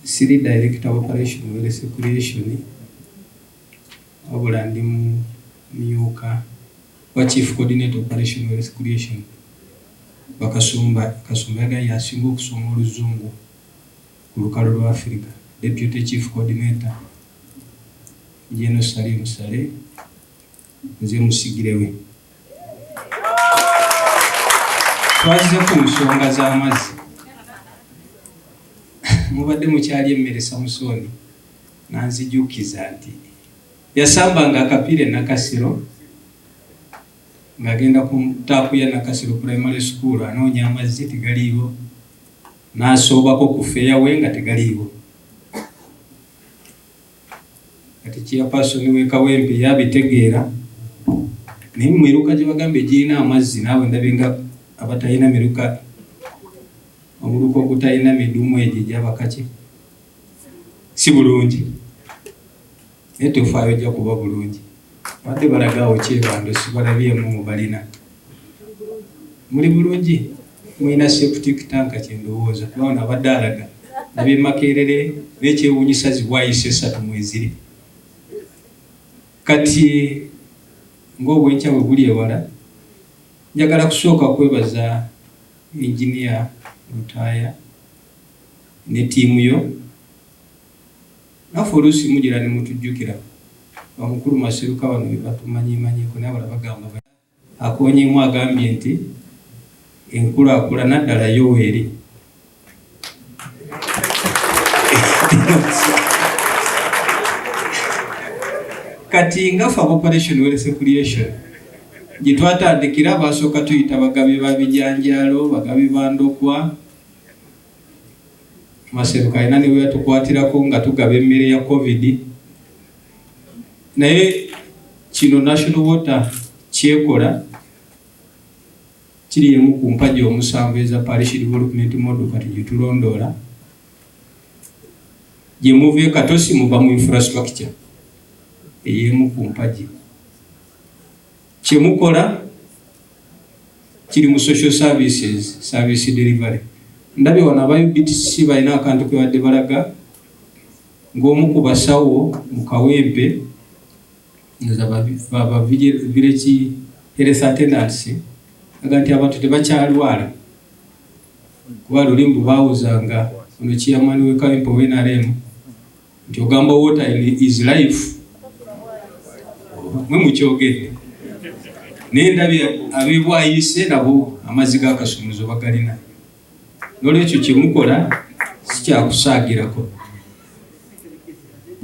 siri director operation wellness creation wabula ndi myuka wa chief coordinator operation wellness creation bakasumba yaga yasinga okusoma oluzungu ku lukalo lwa Africa. Deputy chief coordinator Jeno Salim Sale nze musigirewe. Twazize ku nsonga z'amazzi mubadde mukyali emmere Samusoni nanzijukiza nti yasambanga akapire Nakasiro ng'agenda ku taapu ya Nakasiro primary school anoonya amazzi tegaliiwo n'asoobako ku fairway nga tegaliiwo. Kati chairperson we Kawempe yabitegeera naye miruka gye bagambe giyina amazzi naawe ndabinga abatayina miruka omuluko ogutayina midumu egyo gy'abakaki si bulungi naye tofaayo ojja kuba bulungi badde balagaawo kyebando sibalabyemu mubalina muli bulungi mulina septic tanka kyendowooza kubawona abadde alaga nabye n'ekyewuunyisa zibwayise 3 mweziri. Kati ng'obwenkya bwe buli ewala njagala kusooka kwebaza engineer Lutaya ne tiimu yo nafe oluusi mugira ne mutujjukira bamukulu Maseruka bano be batumanyimanyiko naye abala bagamba akoonyeemu agambye nti enkulaakulana ddala Yoweri kati ngafa operation wellness creation gye twatandikira basooka tuyita bagabi ba bijanjaalo bagabi ba ndokwa Maseruka alina ne we yatukwatirako nga tugaba emmere ya covid naye kino national water kyekola kiri emu ku mpagi omusanvu eza parish development model kati gye tulondoola gye muva e Katosi muva mu infrastructure ey'emu ku mpagi kyemukola kiri mu social services service delivery. Ndabye wano aba UBTC balina akantu ke badde balaga ng'omu ku basawo mu Kawempe baba village health attendants aga nti abantu tebakyalwala kuba lulimbu baawuzanga ono chairman we Kawempe WNRM nti ogamba water is life mwe mukyogedde naye ndabye abebwayise nabo amazzi g'akasumuzo bagalina n'olwekyo kyemukola sikyakusaagirako.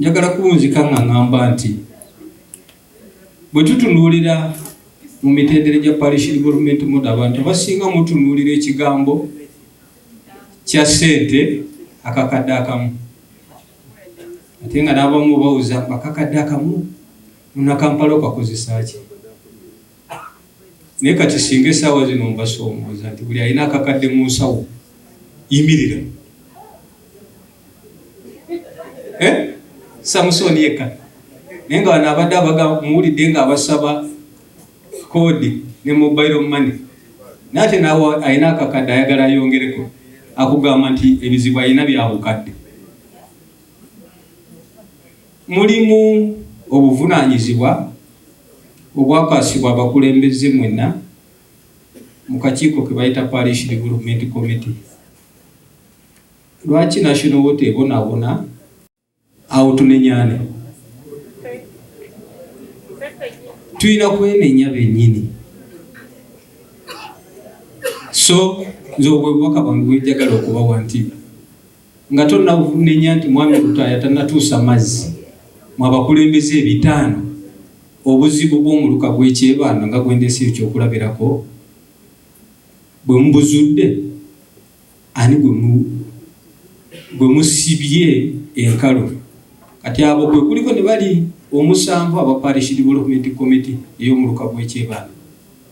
Njagala kuwunzika nga ngamba nti bwe tutunuulira mu mitendera gya parish development model abantu abasinga mutunuulira ekigambo kya ssente akakadde akamu ate nga n'abamu bawuza akakadde akamu munakampala okakozesa ki? Naye kati singa essaawa zino mbasoomooza nti buli alina akakadde mu nsawo yimirira Samusoni yekka naye nga wano abadde muwulidde nga abasaba kodi ne mobile money naye ate naawe alina akakadde ayagala ayongereko akugamba nti ebizibu alina byabukadde. Mulimu obuvunaanyizibwa obwakasibwa abakulembeze mwenna mu kakiiko ke bayita parish development committee. Lwaki national water ebonaabona awo tunenyane? Tuyina kwenenya bennyini. So nze obwebubaka bwange bwenjagala okubawa nti nga tonnanenya nti mwami Lutaya tannatuusa mazzi mu abakulembeze 5 obuzibu bw'omuluka gw'ekyebando nga gwendese ekyokulabirako bwe mubuzudde ani gwe musibye enkalu. Kati abo gwe kuliko ne bali omusanvu aba parish development committee ey'omuluka gw'ekyebando.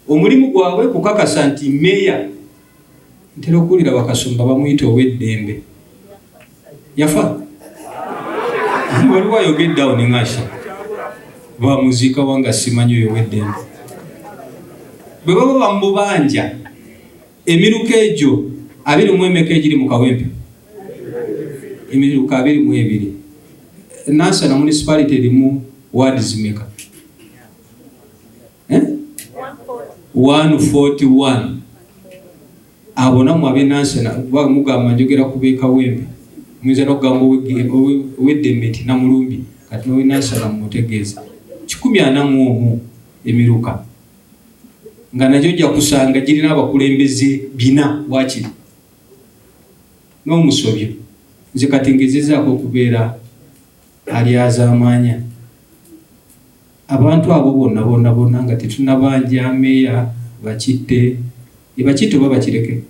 Omulimu gwabwe kukakasa nti meya ntera okuwulira Bakasumba bamuyita ow'eddembe yafa waliwo ayogedde awo ne ngasha bamuziika wanga simanyi oyo ow'eddembe. Bwe baba bamubanja emiruka egyo 20 egiri mu Kawempe emiruka 22 Nansana municipality erimu wards meka 141 abona mu abenansana mugamba njogera kubeeka wembe mwiza n'okugamba ow'eddemeti na mulumbi kati n'owenansana mumutegeeza 141 emiruka nga nagyo ojja kusanga girina abakulembeze 4 wakiri n'omusobyo nze kati ngezezaako okubeera alyazaamanya abantu abo bonna nga tetunabanja meya bakitte oba bakireke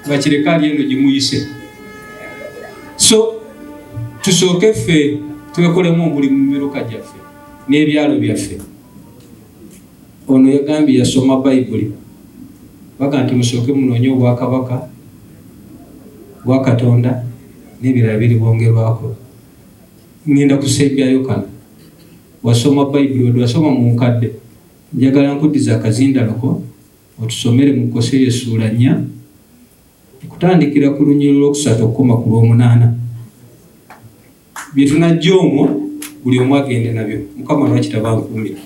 bakireke ali eno gimuyise so tusooke ffe twekolemu omulimu mu miruka gyaffe n'ebyalo byaffe. Ono yagambye yasoma bayibuli baga nti musooke munoonye obwakabaka bwa Katonda n'ebirala biri bwongerwako. Ngenda kusembyayo kano wasoma bayibuli wasoma mu nkadde njagala nkuddiza akazindalako otusomere mu Koseya essuula 4 kutandikira ku lunyiriri lwokusatu okukoma ku lw'omunaana bye tunajja omwo buli omu agende nabyo Mukama lwaki tabankuumira.